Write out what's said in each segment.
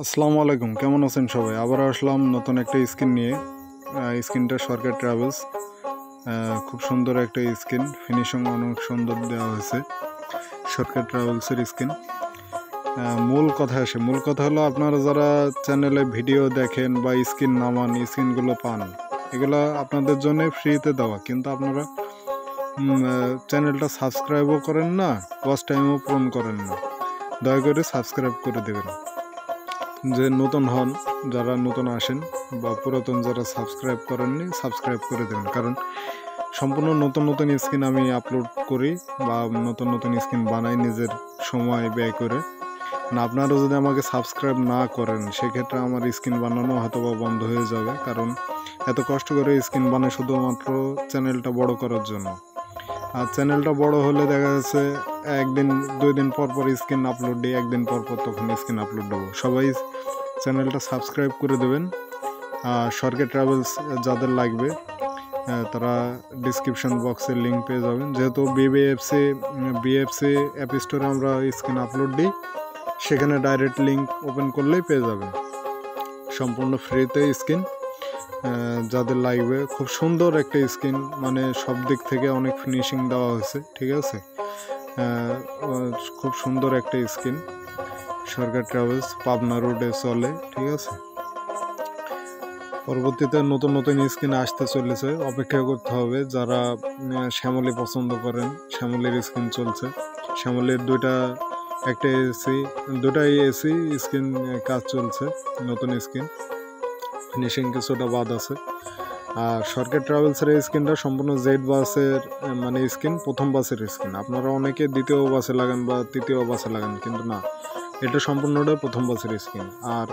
আসসালামু আলাইকুম, কেমন আছেন সবাই? আবার আসলাম নতুন একটা স্কিন নিয়ে। স্কিনটা সরকার ট্রাভেলস, খুব সুন্দর একটা স্কিন, ফিনিশিং অনেক সুন্দর দেওয়া হয়েছে। সরকার ট্রাভেলসের স্কিন। মূল কথা হলো, আপনারা যারা চ্যানেলে ভিডিও দেখেন বা স্কিন নামান, স্কিনগুলো পান, এগুলো আপনাদের জন্য ফ্রিতে দেওয়া, কিন্তু আপনারা চ্যানেলটা সাবস্ক্রাইবও করেন না, ওয়াচ টাইমও পূরণ করেন না। দয়া করে সাবস্ক্রাইব করে দেবেন। যে নতুন হন, যারা নতুন আসেন বা পুরাতন যারা সাবস্ক্রাইব করেননি, সাবস্ক্রাইব করে দেবেন। কারণ সম্পূর্ণ নতুন নতুন স্কিন আমি আপলোড করি বা নতুন নতুন স্কিন বানাই নিজের সময় ব্যয় করে। না, আপনারা যদি আমাকে সাবস্ক্রাইব না করেন, সেক্ষেত্রে আমার স্কিন বানানো হয়তো বা বন্ধ হয়ে যাবে। কারণ এত কষ্ট করে স্কিন বানাই শুধুমাত্র চ্যানেলটা বড় করার জন্য। আর চ্যানেলটা বড় হলে দেখা যাচ্ছে একদিন 2 দিন পর পর স্কিন আপলোড দিই, একদিন পর পর তখন স্কিন আপলোড দেবো। সবাই চ্যানেলটা সাবস্ক্রাইব করে দেবেন। সরকার ট্রাভেলস যাদের লাগবে তারা ডিসক্রিপশন বক্সে লিঙ্ক পেয়ে যাবেন। যেহেতু বিএফসি অ্যাপ স্টোরে আমরা স্কিন আপলোড দিই, সেখানে ডাইরেক্ট লিঙ্ক ওপেন করলেই পেয়ে যাবেন সম্পূর্ণ ফ্রিতে স্কিন। যাদের লাগবে, খুব সুন্দর একটা স্কিন, মানে সব দিক থেকে অনেক ফিনিশিং দেওয়া হয়েছে, ঠিক আছে। খুব সুন্দর একটা স্কিন। সরকার ট্রাভেলস পাবনা রোডে চলে, ঠিক আছে। পরবর্তীতে নতুন নতুন স্কিন আসতে চলেছে, অপেক্ষা করতে হবে। যারা শ্যামলি পছন্দ করেন, শ্যামলির স্কিন চলছে। শ্যামলির দুটাই এসি স্কিন কাজ চলছে, নতুন স্কিন, ফিনিশিং কিছুটা বাদ আছে। আর সরকার ট্রাভেলসের এই স্কিনটা সম্পূর্ণ জেড বাসের মানে স্কিন, প্রথম বাসের স্কিন। আপনারা অনেকে দ্বিতীয় বাসে লাগান বা তৃতীয় বাসে লাগান, কিন্তু না, এটা সম্পূর্ণটাই প্রথম বাসের স্কিন। আর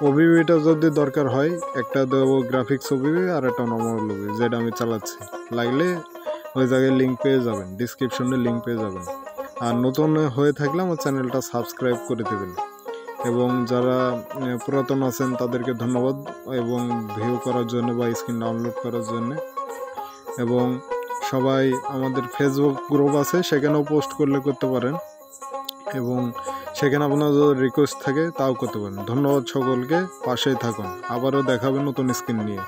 ওবিবিটা যদি দরকার হয়, একটা দেবো গ্রাফিক্স ওবিবি আর একটা নর্মাল ওবিবি, যেটা আমি চালাচ্ছি। লাগলে ওই জায়গায় লিঙ্ক পেয়ে যাবেন, ডিসক্রিপশনে লিঙ্ক পেয়ে যাবেন। আর নতুন হয়ে থাকলে আমার চ্যানেলটা সাবস্ক্রাইব করে দেবেন। এবং যারা পুরাতন আছেন তাদেরকে ধন্যবাদ, এবং ভিউ করার জন্য বা স্ক্রিন ডাউনলোড করার জন্য। এবং সবাই আমাদের ফেসবুক গ্রুপ আছে, সেখানেও পোস্ট করতে পারেন, এবং সেখানে আপনার যদি রিকোয়েস্ট থাকে তাও করতে পারেন। ধন্যবাদ সকলকে, পাশেই থাকুন। আবারও দেখাবেন নতুন স্ক্রিন নিয়ে।